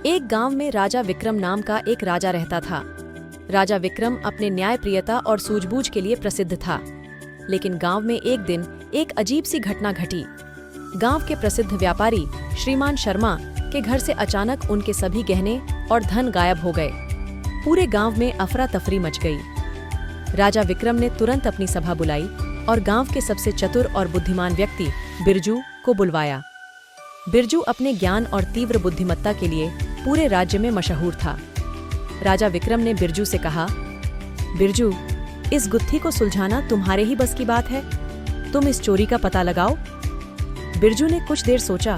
एक गांव में राजा विक्रम नाम का एक राजा रहता था। राजा विक्रम अपने न्यायप्रियता और सूझबूझ के लिए प्रसिद्ध था। लेकिन गांव में एक दिन एक अजीब सी घटना घटी। गांव के प्रसिद्ध व्यापारी श्रीमान शर्मा के घर से अचानक उनके सभी गहने और धन गायब हो गए। पूरे गांव में अफरा तफरी मच गई। राजा विक्रम ने तुरंत अपनी सभा बुलाई और गांव के सबसे चतुर और बुद्धिमान व्यक्ति बिरजू को बुलवाया। बिरजू अपने ज्ञान और तीव्र बुद्धिमत्ता के लिए पूरे राज्य में मशहूर था। राजा विक्रम ने बिरजू से कहा, बिरजू, इस गुत्थी को सुलझाना तुम्हारे ही बस की बात है। तुम इस चोरी का पता लगाओ। बिरजू ने कुछ देर सोचा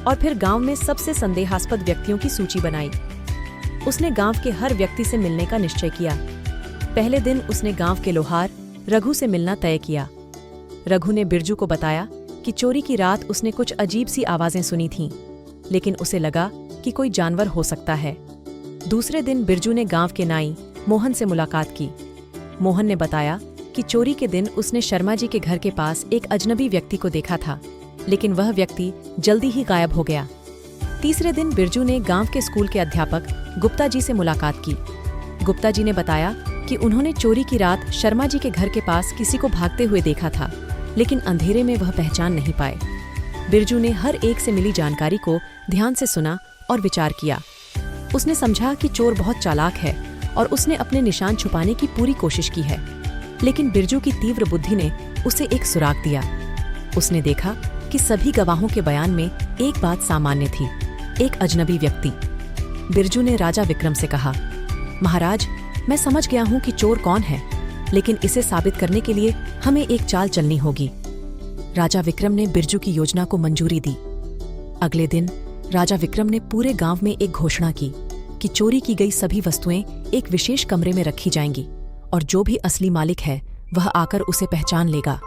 और फिर गांव में सबसे संदेहास्पद व्यक्तियों की सूची बनाई। उसने गांव के हर व्यक्ति से मिलने का निश्चय किया। पहले दिन उसने गांव के लोहार रघु से मिलना तय किया। रघु ने बिरजू को बताया कि चोरी की रात उसने कुछ अजीब सी आवाजें सुनी थीं, लेकिन उसे लगा कि कोई जानवर हो सकता है। दूसरे दिन बिरजू ने गांव के नाई मोहन से मुलाकात की। मोहन ने बताया कि चोरी के दिन उसने शर्मा जी के घर के पास एक अजनबी व्यक्ति को देखा था, लेकिन वह व्यक्ति जल्दी ही गायब हो गया। तीसरे दिन बिरजू ने गांव के स्कूल के अध्यापक गुप्ता जी से मुलाकात की। गुप्ता जी ने बताया कि उन्होंने चोरी की रात शर्मा जी के घर के पास किसी को भागते हुए देखा था, लेकिन अंधेरे में वह पहचान नहीं पाए। बिरजू ने हर एक से मिली जानकारी को ध्यान से सुना और विचार किया। उसने समझा कि चोर बहुत चालाक है और उसने अपने निशान छुपाने की पूरी कोशिश की है। लेकिन बिरजू की तीव्र बुद्धि ने उसे एक सुराग दिया। उसने देखा कि सभी गवाहों के बयान में एक बात सामान्य थी, एक अजनबी व्यक्ति। बिरजू ने राजा विक्रम से कहा, महाराज, मैं समझ गया हूं कि चोर कौन है, लेकिन इसे साबित करने के लिए हमें एक चाल चलनी होगी। राजा विक्रम ने बिरजू की योजना को मंजूरी दी। अगले दिन राजा विक्रम ने पूरे गांव में एक घोषणा की कि चोरी की गई सभी वस्तुएं एक विशेष कमरे में रखी जाएंगी और जो भी असली मालिक है वह आकर उसे पहचान लेगा।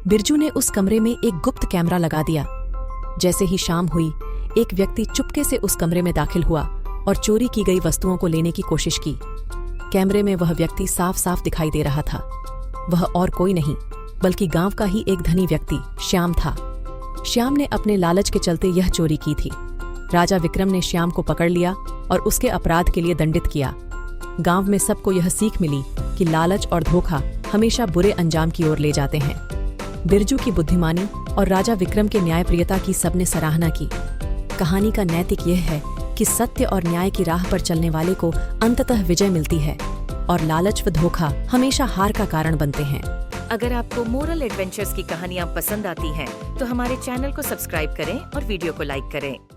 बिरजू ने उस कमरे में एक गुप्त कैमरा लगा दिया। जैसे ही शाम हुई, एक व्यक्ति चुपके से उस कमरे में दाखिल हुआ और चोरी की गई वस्तुओं को लेने की कोशिश की। कैमरे में वह व्यक्ति साफ साफ दिखाई दे रहा था। वह और कोई नहीं बल्कि गांव का ही एक धनी व्यक्ति श्याम था। श्याम ने अपने लालच के चलते यह चोरी की थी। राजा विक्रम ने श्याम को पकड़ लिया और उसके अपराध के लिए दंडित किया। गांव में सबको यह सीख मिली कि लालच और धोखा हमेशा बुरे अंजाम की ओर ले जाते हैं। बिरजू की बुद्धिमानी और राजा विक्रम के न्यायप्रियता की सबने सराहना की। कहानी का नैतिक यह है कि सत्य और न्याय की राह पर चलने वाले को अंततः विजय मिलती है और लालच व धोखा हमेशा हार का कारण बनते हैं। अगर आपको मोरल एडवेंचर्स की कहानियाँ पसंद आती हैं, तो हमारे चैनल को सब्सक्राइब करें और वीडियो को लाइक करें।